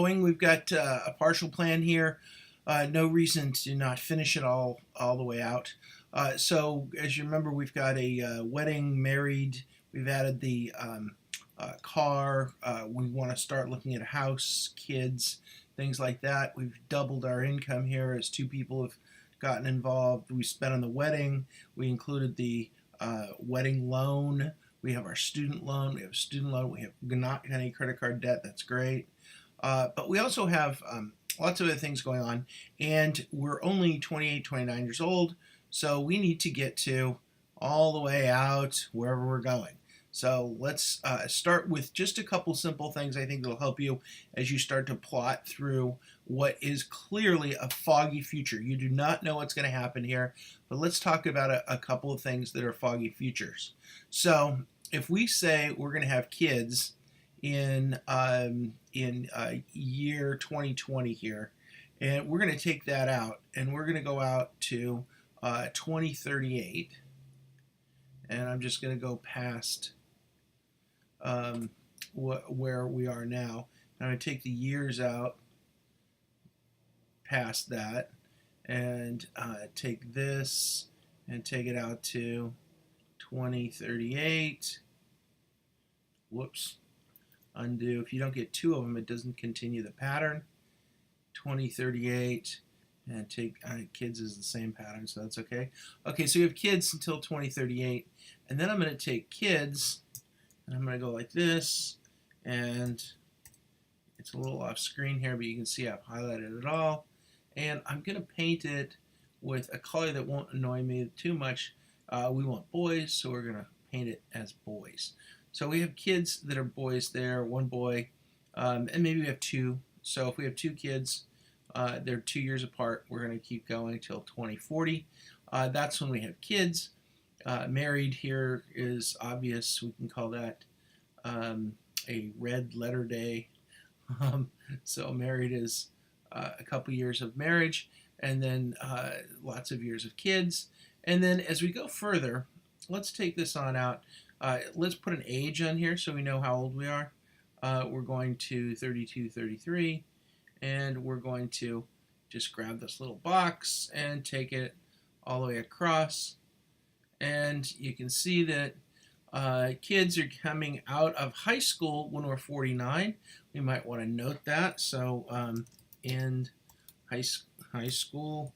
going. We've got a partial plan here. No reason to not finish it all the way out. So as you remember, we've got a wedding, married. We've added the car. We want to start looking at a house, kids, things like that. We've doubled our income here as two people have gotten involved. We spent on the wedding. We included the wedding loan. We have our student loan. We have a student loan. We have not any credit card debt. That's great. But we also have lots of other things going on. And we're only 28, 29 years old. So we need to get to all the way out wherever we're going. So let's start with just a couple simple things I think that'll help you as you start to plot through what is clearly a foggy future. You do not know what's going to happen here, but let's talk about a couple of things that are foggy futures. So if we say we're going to have kids in year 2020 here, and we're going to take that out, and we're going to go out to 2038, and I'm just going to go past where we are now. I'm going to take the years out past that and take this and take it out to 2038. Whoops. Undo. If you don't get two of them, it doesn't continue the pattern. 2038 and take kids is the same pattern, so that's okay. Okay, so you have kids until 2038, and then I'm going to take kids and I'm going to go like this, and it's a little off screen here, but you can see I've highlighted it all, and I'm going to paint it with a color that won't annoy me too much. We want boys, so we're going to paint it as boys. So we have kids that are boys there, one boy, and maybe we have two. So if we have two kids, they're 2 years apart, we're going to keep going until 2040. That's when we have kids. Married here is obvious. We can call that a red letter day. So married is a couple years of marriage, and then lots of years of kids. And then as we go further, let's take this on out. Let's put an age on here so we know how old we are. We're going to 32, 33, and we're going to just grab this little box and take it all the way across. And you can see that kids are coming out of high school when we're 49. We might want to note that. So end high school,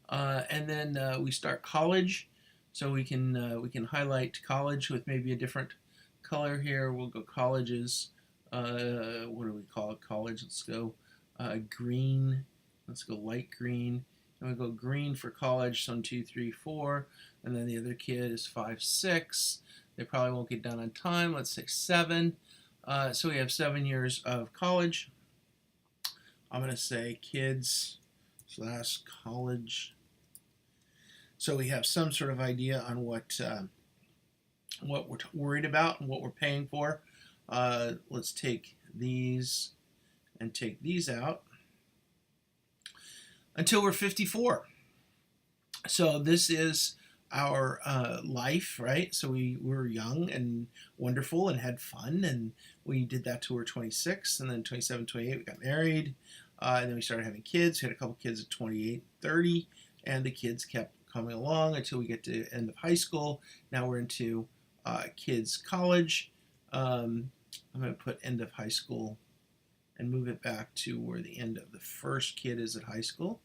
and then we start college. So we can highlight college with maybe a different color here. We'll go colleges. What do we call it? College. Let's go green. Let's go light green. And we go green for college. So 1, 2, 3, 4, and then the other kid is 5, 6. They probably won't get done on time. Let's say 7. So we have 7 years of college. I'm going to say kids / college. So we have some sort of idea on what we're worried about and what we're paying for. Let's take these and take these out until we're 54. So this is our life, right? So we were young and wonderful and had fun, and we did that till we were 26, and then 27, 28 we got married, and then we started having kids. We had a couple kids at 28, 30, and the kids kept coming along until we get to end of high school. Now we're into kids college. I'm going to put end of high school and move it back to where the end of the first kid is at high school.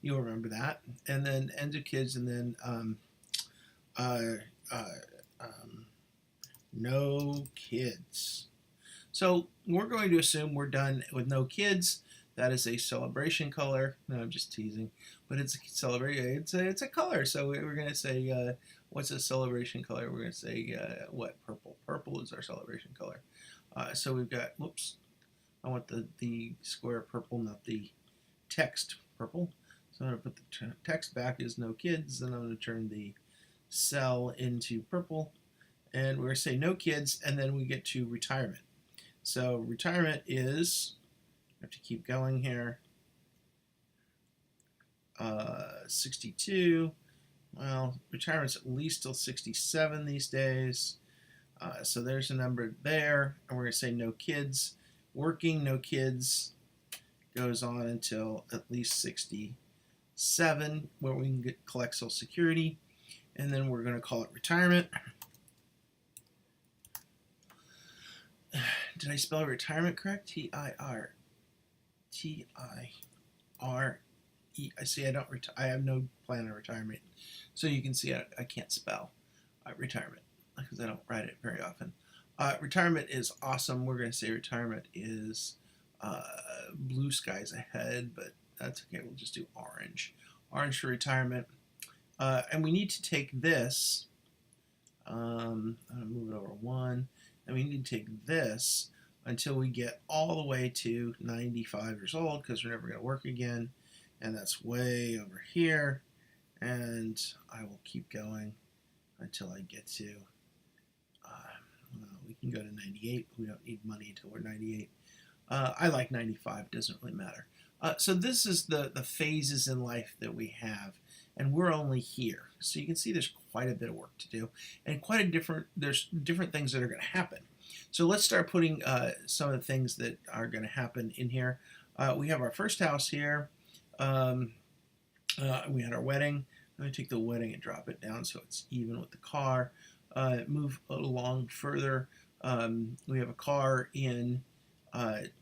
You'll remember that. And then end of kids, and then no kids. So we're going to assume we're done with no kids. That is a celebration color. No, I'm just teasing, but it's a celebration. It's a color. So we're going to say, what's a celebration color? We're going to say what? Purple. Purple is our celebration color. So we've got. Whoops. I want the square purple, not the text purple. So I'm going to put the text back as no kids, and I'm going to turn the cell into purple, and we're going to say no kids, and then we get to retirement. So retirement is, I have to keep going here, 62. Well, retirement's at least till 67 these days. So there's a number there, and we're going to say no kids. Working, no kids. goes on until at least 67, where we can collect Social Security, and then we're going to call it retirement. Did I spell retirement correct? T-I-R-T-I-R-E. I see. I have no plan of retirement, so you can see I can't spell retirement because I don't write it very often. Retirement is awesome. We're going to say retirement is blue skies ahead, but that's okay. We'll just do orange. Orange for retirement. And we need to take this. I'm going to move it over one. And we need to take this until we get all the way to 95 years old, because we're never going to work again. And that's way over here. And I will keep going until I get to, we can go to 98. We don't need money until we're 98. I like 95, doesn't really matter. So this is the phases in life that we have, and we're only here. So you can see there's quite a bit of work to do, and there's different things that are going to happen. So let's start putting some of the things that are going to happen in here. We have our first house here. We had our wedding. I'm going to take the wedding and drop it down so it's even with the car. Move along further. We have a car in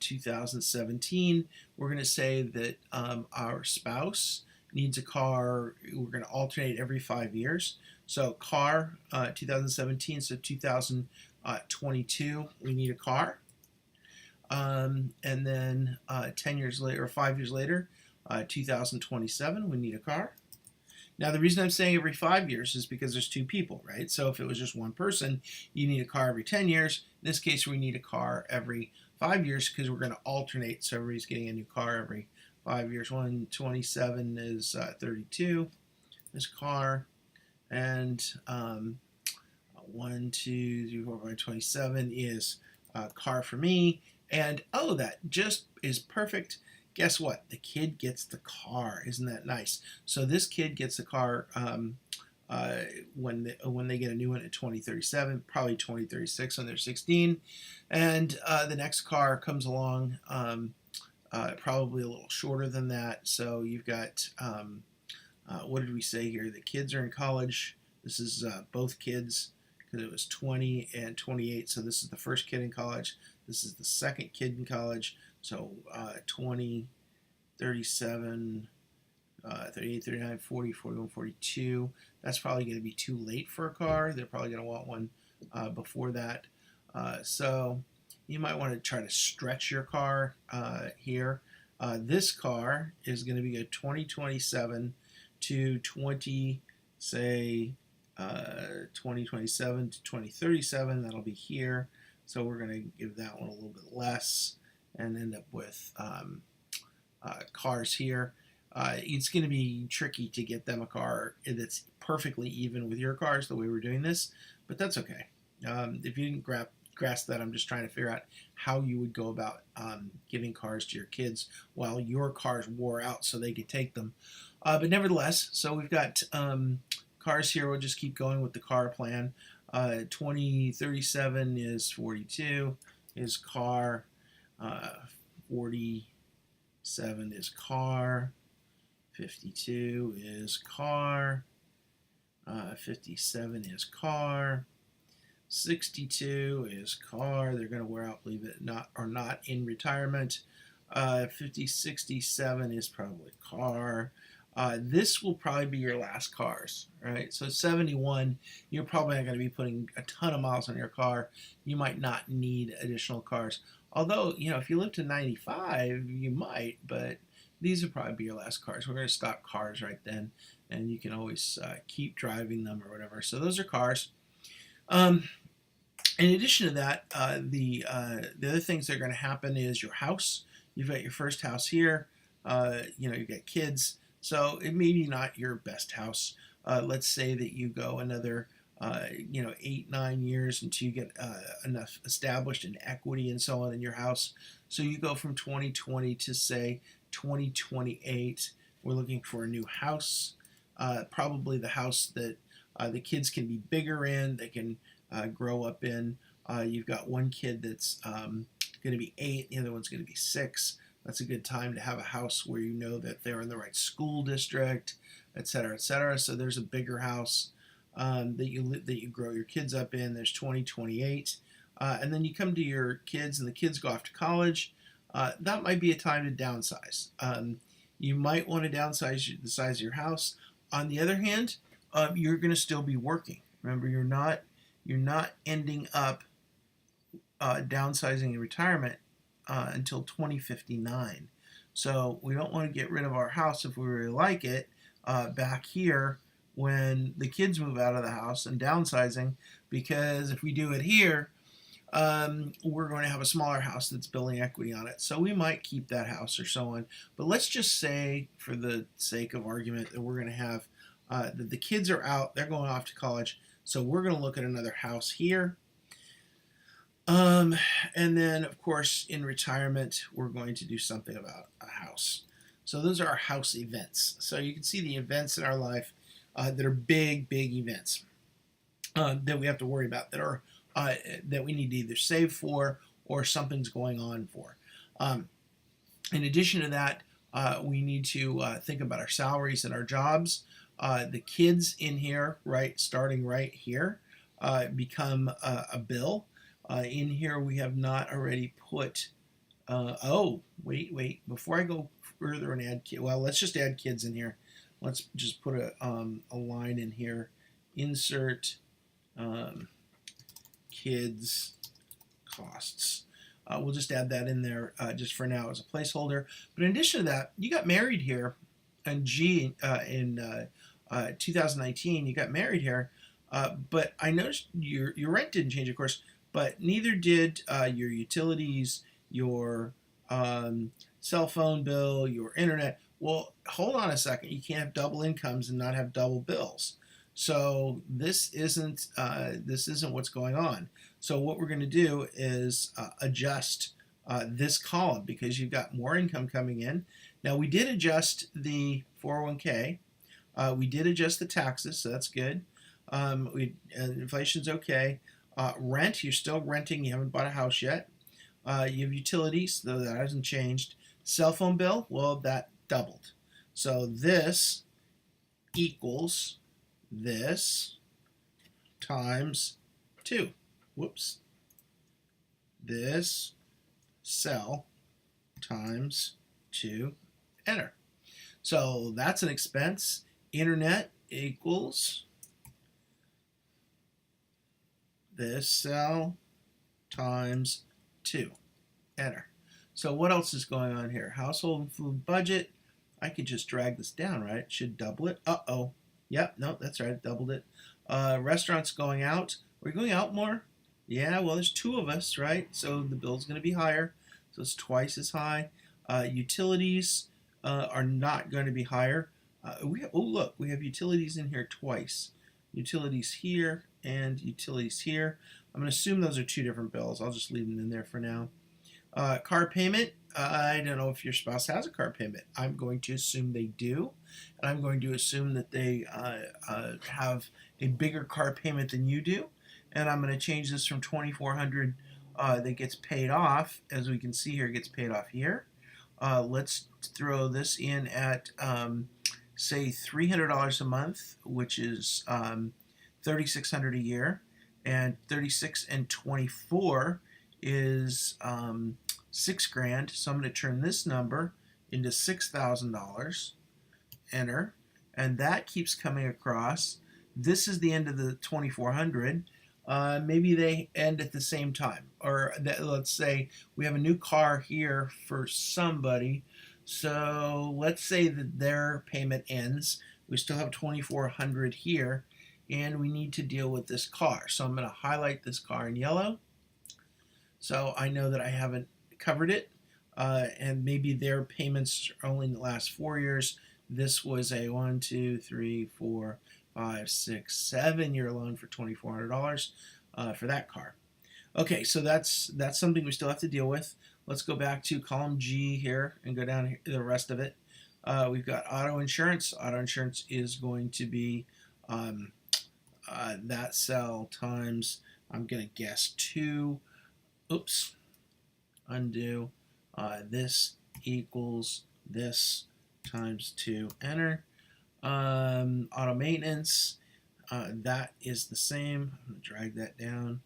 2017. We're going to say that our spouse needs a car. We're going to alternate every 5 years. So car 2017, so 2022 we need a car. And then 10 years later, or 5 years later, 2027 we need a car. Now, the reason I'm saying every 5 years is because there's two people, right? So if it was just one person, you need a car every 10 years. In this case, we need a car every 5 years because we're going to alternate. So everybody's getting a new car every 5 years. 127 is 32, this car. And 1, 2, 3, 4, 5, 27 is a car for me. And oh, that just is perfect. Guess what? The kid gets the car. Isn't that nice? So this kid gets the car when they get a new one at 2037, probably 2036 when they're 16. And the next car comes along probably a little shorter than that. So you've got, what did we say here? The kids are in college. This is both kids because it was 20 and 28. So this is the first kid in college. This is the second kid in college. So 20, 37, 38, 39, 40, 41, 42. That's probably going to be too late for a car. They're probably going to want one before that. So you might want to try to stretch your car here. This car is going to be a 2027 to 2027 to 2037. That'll be here. So we're going to give that one a little bit less and end up with cars here. It's going to be tricky to get them a car that's perfectly even with your cars the way we're doing this, but that's okay. If you didn't grasp that, I'm just trying to figure out how you would go about giving cars to your kids while your cars wore out so they could take them. But nevertheless, so we've got cars here. We'll just keep going with the car plan. 2037 is 42 is car. 47 is car. 52 is car. 57 is car. 62 is car. They're going to wear out, believe it or not, in retirement. 67 is probably car. This will probably be your last cars, right? So 71, you're probably not going to be putting a ton of miles on your car. You might not need additional cars. Although, if you live to 95, you might, but these will probably be your last cars. We're going to stop cars right then, and you can always keep driving them or whatever. So those are cars. In addition to that, the other things that are going to happen is your house. You've got your first house here. You've got kids. So it may be not your best house. Let's say that you go another 8, 9 years until you get enough established in equity and so on in your house. So you go from 2020 to say 2028. We're looking for a new house, probably the house that the kids can be bigger in, they can grow up in. You've got one kid that's going to be 8, the other one's going to be 6. That's a good time to have a house where you know that they're in the right school district, et cetera, et cetera. So there's a bigger house that you grow your kids up in. There's 2028. And then you come to your kids and the kids go off to college. That might be a time to downsize. You might want to downsize the size of your house. On the other hand, you're going to still be working. Remember, you're not ending up downsizing in retirement until 2059. So we don't want to get rid of our house if we really like it back here when the kids move out of the house and downsizing, because if we do it here, we're going to have a smaller house that's building equity on it. So we might keep that house or so on. But let's just say, for the sake of argument, that we're going to have that the kids are out, they're going off to college. So we're going to look at another house here. And then, of course, in retirement, we're going to do something about a house. So those are our house events. So you can see the events in our life that are big events that we have to worry about, that are that we need to either save for or something's going on for. In addition to that, we need to think about our salaries and our jobs. The kids in here, starting right here, become a bill. In here, we have not already put. Wait! Before I go further and add kids, well, let's just add kids in here. Let's just put a line in here. Insert kids costs. We'll just add that in there just for now as a placeholder. But in addition to that, you got married here, and in 2019 you got married here. But I noticed your rent didn't change, of course, but neither did your utilities, your cell phone bill, your internet. Well, hold on a second. You can't have double incomes and not have double bills. So this isn't what's going on. So what we're going to do is adjust this column, because you've got more income coming in. Now, we did adjust the 401k. We did adjust the taxes, so that's good. Inflation's okay. Rent, you're still renting. You haven't bought a house yet. You have utilities, though that hasn't changed. Cell phone bill, well, that doubled. So this equals this times 2. Whoops. This cell times 2, enter. So that's an expense. Internet equals this cell times 2, enter. So what else is going on here? Household and food budget. I could just drag this down, right? It should double it. Uh-oh. Yep, no, that's right, doubled it. Restaurants going out. Are we going out more? Yeah, well, there's 2 of us, right? So the bill's going to be higher. So it's twice as high. Utilities are not going to be higher. Look, we have utilities in here twice. Utilities here and utilities here. I'm going to assume those are 2 different bills. I'll just leave them in there for now. Car payment. I don't know if your spouse has a car payment. I'm going to assume they do. And I'm going to assume that they have a bigger car payment than you do. And I'm going to change this from $2,400 that gets paid off. As we can see here, it gets paid off here. Let's throw this in at, say, $300 a month, which is $3,600 a year. And 36 and 24 is $6,000. So I'm going to turn this number into $6,000. Enter. And that keeps coming across. This is the end of the 2,400. Maybe they end at the same time. Or let's say we have a new car here for somebody. So let's say that their payment ends. We still have 2,400 here, and we need to deal with this car. So I'm going to highlight this car in yellow. So I know that I haven't covered it, and maybe their payments only last 4 years. This was a 1, 2, 3, 4, 5, 6, 7-year loan for $2,400 for that car. Okay, so that's something we still have to deal with. Let's go back to column G here and go down here, the rest of it. We've got auto insurance. Auto insurance is going to be that cell times, I'm going to guess 2. Oops. Undo. This equals this times 2, enter. Auto maintenance, that is the same. I'm going to drag that down,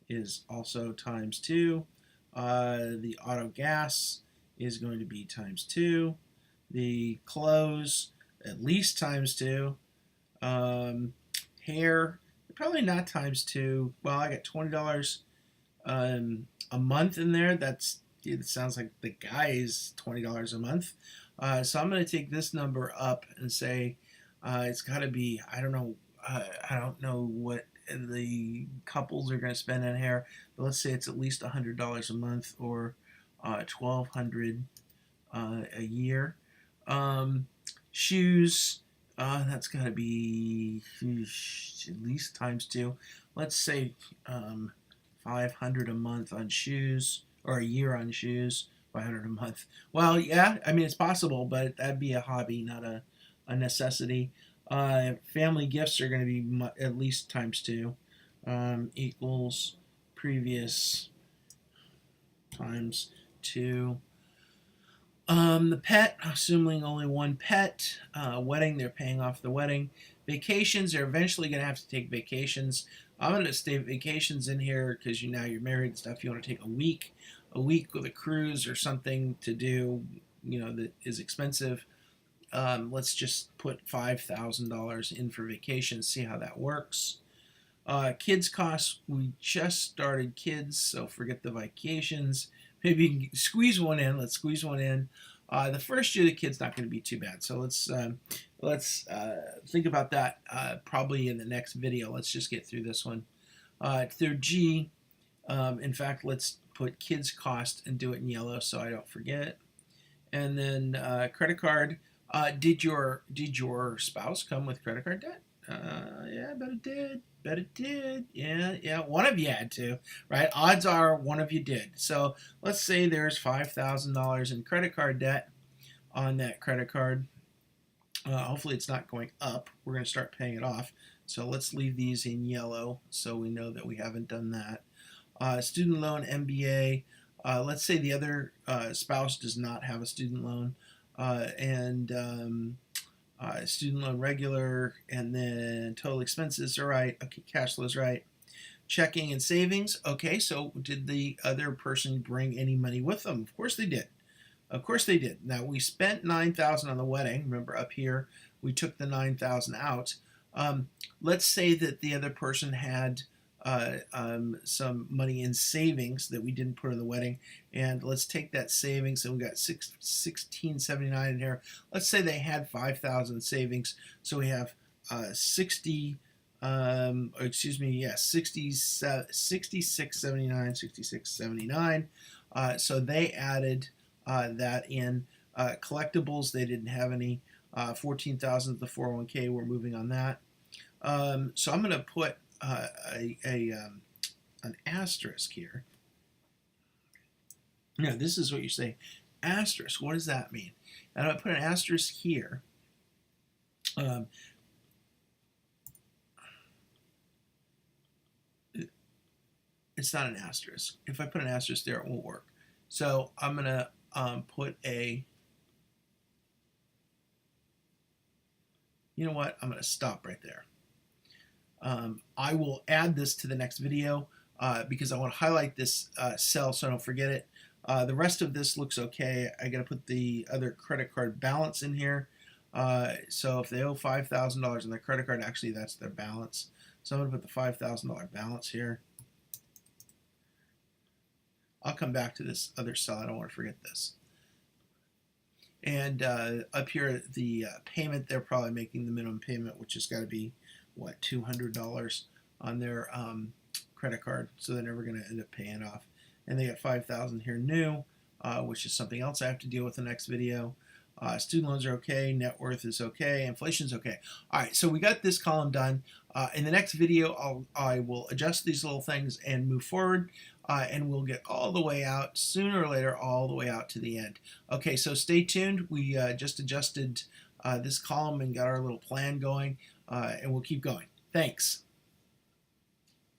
is also times 2. The auto gas is going to be times 2. The clothes, at least times 2. Hair, probably not times 2. Well, I got $20 a month in there. It sounds like the guy is $20 a month. So I'm going to take this number up and say it's got to be, I don't know what the couples are going to spend on hair, but let's say it's at least $100 a month, or $1,200 a year. Shoes, that's got to be at least times 2. Let's say $500 a month on shoes, or a year on shoes. $500 a month. Well, yeah, I mean, it's possible, but that'd be a hobby, not a necessity. Family gifts are going to be at least times 2, equals previous times 2. The pet, assuming only one pet. Wedding, they're paying off the wedding. Vacations, they're eventually going to have to take vacations. I'm going to stay vacations in here because now you're married and stuff. You want to take a week with a cruise or something to do, that is expensive. Let's just put $5,000 in for vacation, see how that works. Kids costs, we just started kids, so forget the vacations. Maybe squeeze one in. Let's squeeze one in. The first year the kid's not going to be too bad, so let's think about that probably in the next video. Let's just get through this one. Third G, in fact, let's put kids cost and do it in yellow so I don't forget. And then credit card. Did your spouse come with credit card debt? Yeah, bet it did. Bet it did. Yeah. One of you had to, right? Odds are one of you did. So let's say there's $5,000 in credit card debt on that credit card. Hopefully it's not going up. We're going to start paying it off. So let's leave these in yellow so we know that we haven't done that. Student loan, MBA. Let's say the other spouse does not have a student loan. Student loan regular, and then total expenses are right. Okay, cash flow is right. Checking and savings. Okay, so did the other person bring any money with them? Of course they did. Of course they did. Now we spent $9,000 on the wedding. Remember up here we took the $9,000 out. Let's say that the other person had some money in savings that we didn't put in the wedding, and let's take that savings, and we got $1,679 in here. Let's say they had $5,000 savings, so we have 6679. So they added that in. Collectibles, they didn't have any. 14,000 the 401k. We're moving on that. So I'm going to put an asterisk here. Now this is what you say, asterisk. What does that mean? And I put an asterisk here. It's not an asterisk. If I put an asterisk there, it won't work. So I'm gonna put a. You know what? I'm gonna stop right there. I will add this to the next video because I want to highlight this cell so I don't forget it. The rest of this looks okay. I got to put the other credit card balance in here. So if they owe $5,000 on their credit card, actually that's their balance. So I'm going to put the $5,000 balance here. I'll come back to this other cell. I don't want to forget this. And up here, the payment, they're probably making the minimum payment, which has got to be, what, $200 on their credit card. So they're never going to end up paying off. And they got $5,000 here new, which is something else I have to deal with in the next video. Student loans are okay. Net worth is okay. Inflation's okay. All right, so we got this column done. In the next video, I will adjust these little things and move forward. And we'll get all the way out, sooner or later, all the way out to the end. Okay, so stay tuned. We just adjusted this column and got our little plan going, and we'll keep going. Thanks.